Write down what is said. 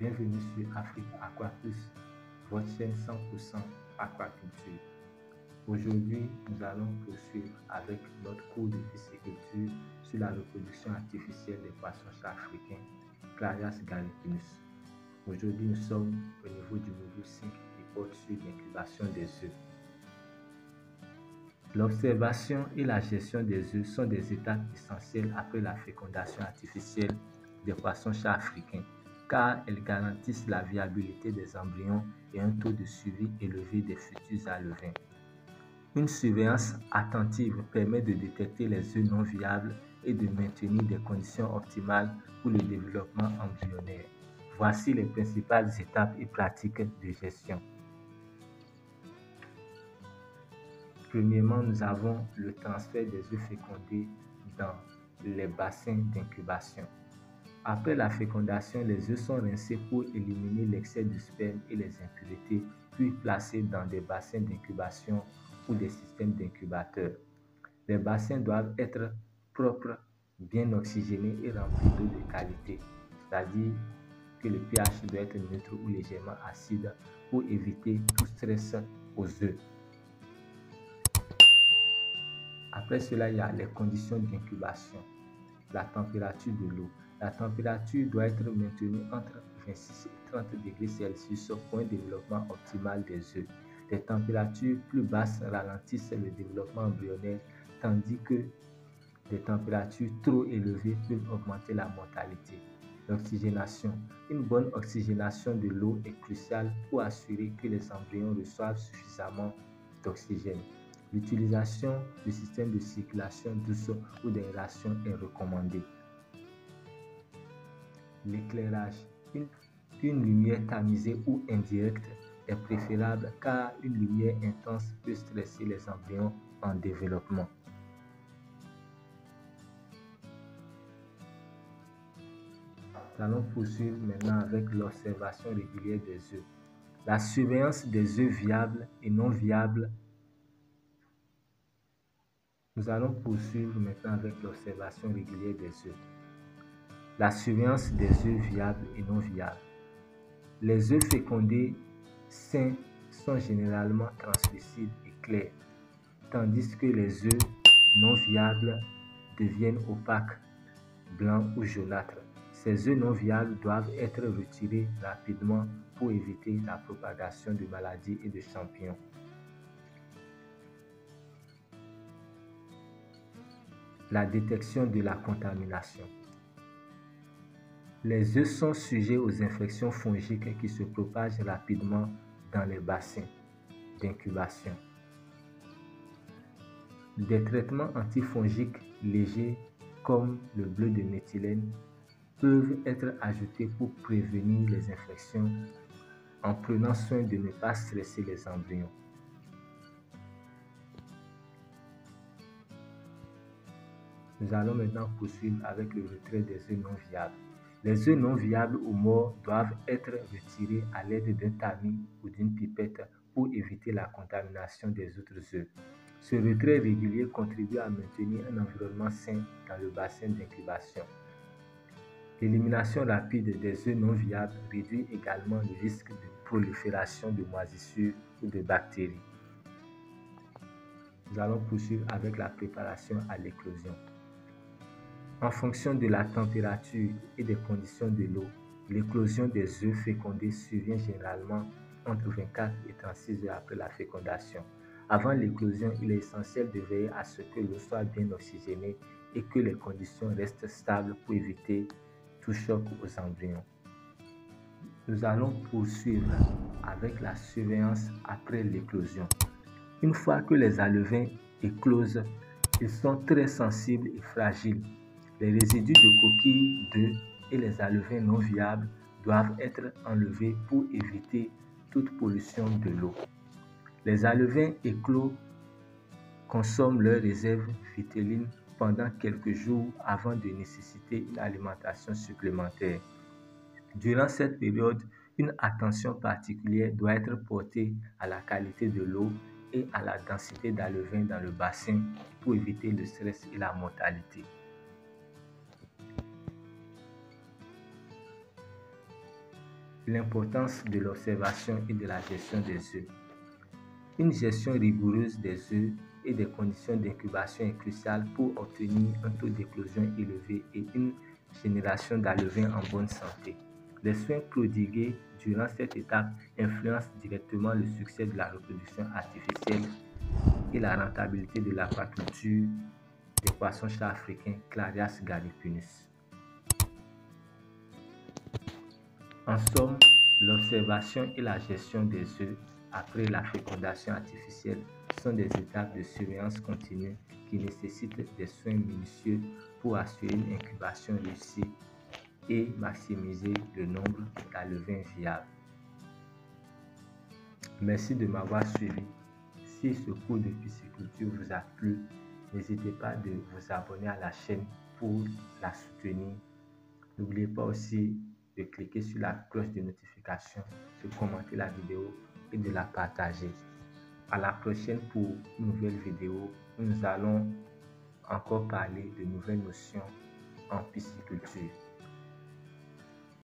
Bienvenue sur Afrique Aquaplus, votre chaîne 100% aquaculture. Aujourd'hui, nous allons poursuivre avec notre cours de pisciculture sur la reproduction artificielle des poissons-chats africains, Clarias gallopinus. Aujourd'hui, nous sommes au niveau du module 5 qui porte sur l'incubation des œufs. L'observation et la gestion des œufs sont des étapes essentielles après la fécondation artificielle des poissons-chats africains, car elles garantissent la viabilité des embryons et un taux de suivi élevé des futurs alevins. Une surveillance attentive permet de détecter les œufs non viables et de maintenir des conditions optimales pour le développement embryonnaire. Voici les principales étapes et pratiques de gestion. Premièrement, nous avons le transfert des œufs fécondés dans les bassins d'incubation. Après la fécondation, les œufs sont rincés pour éliminer l'excès de sperme et les impuretés, puis placés dans des bassins d'incubation ou des systèmes d'incubateurs. Les bassins doivent être propres, bien oxygénés et remplis d'eau de qualité, c'est-à-dire que le pH doit être neutre ou légèrement acide pour éviter tout stress aux œufs. Après cela, il y a les conditions d'incubation. La température de l'eau. La température doit être maintenue entre 26 et 30 degrés Celsius pour un développement optimal des œufs. Les températures plus basses ralentissent le développement embryonnaire, tandis que des températures trop élevées peuvent augmenter la mortalité. L'oxygénation. Une bonne oxygénation de l'eau est cruciale pour assurer que les embryons reçoivent suffisamment d'oxygène. L'utilisation du système de circulation douce ou d'aération est recommandée. L'éclairage. Une lumière tamisée ou indirecte est préférable car une lumière intense peut stresser les embryons en développement. Nous allons poursuivre maintenant avec l'observation régulière des œufs. La surveillance des œufs viables et non viables. Nous allons poursuivre maintenant avec l'observation régulière des œufs. La surveillance des œufs viables et non viables. Les œufs fécondés sains sont généralement translucides et clairs, tandis que les œufs non viables deviennent opaques, blancs ou jaunâtres. Ces œufs non viables doivent être retirés rapidement pour éviter la propagation de maladies et de champignons. La détection de la contamination. Les œufs sont sujets aux infections fongiques qui se propagent rapidement dans les bassins d'incubation. Des traitements antifongiques légers comme le bleu de méthylène peuvent être ajoutés pour prévenir les infections en prenant soin de ne pas stresser les embryons. Nous allons maintenant poursuivre avec le retrait des œufs non viables. Les œufs non viables ou morts doivent être retirés à l'aide d'un tamis ou d'une pipette pour éviter la contamination des autres œufs. Ce retrait régulier contribue à maintenir un environnement sain dans le bassin d'incubation. L'élimination rapide des œufs non viables réduit également le risque de prolifération de moisissures ou de bactéries. Nous allons poursuivre avec la préparation à l'éclosion. En fonction de la température et des conditions de l'eau, l'éclosion des œufs fécondés survient généralement entre 24 et 36 heures après la fécondation. Avant l'éclosion, il est essentiel de veiller à ce que l'eau soit bien oxygénée et que les conditions restent stables pour éviter tout choc aux embryons. Nous allons poursuivre avec la surveillance après l'éclosion. Une fois que les alevins éclosent, ils sont très sensibles et fragiles. Les résidus de coquilles d'œufs et les alevins non viables doivent être enlevés pour éviter toute pollution de l'eau. Les alevins éclos consomment leurs réserves vitellines pendant quelques jours avant de nécessiter une alimentation supplémentaire. Durant cette période, une attention particulière doit être portée à la qualité de l'eau et à la densité d'alevins dans le bassin pour éviter le stress et la mortalité. L'importance de l'observation et de la gestion des œufs. Une gestion rigoureuse des œufs et des conditions d'incubation est cruciale pour obtenir un taux d'éclosion élevé et une génération d'alevins en bonne santé. Les soins prodigués durant cette étape influencent directement le succès de la reproduction artificielle et la rentabilité de l'aquaculture des poissons-chats africains Clarias gariepinus. En somme, l'observation et la gestion des œufs après la fécondation artificielle sont des étapes de surveillance continue qui nécessitent des soins minutieux pour assurer une incubation réussie et maximiser le nombre d'alevins viables. Merci de m'avoir suivi. Si ce cours de pisciculture vous a plu, n'hésitez pas de vous abonner à la chaîne pour la soutenir. N'oubliez pas aussi de cliquer sur la cloche de notification, de commenter la vidéo et de la partager. À la prochaine pour une nouvelle vidéo où nous allons encore parler de nouvelles notions en pisciculture.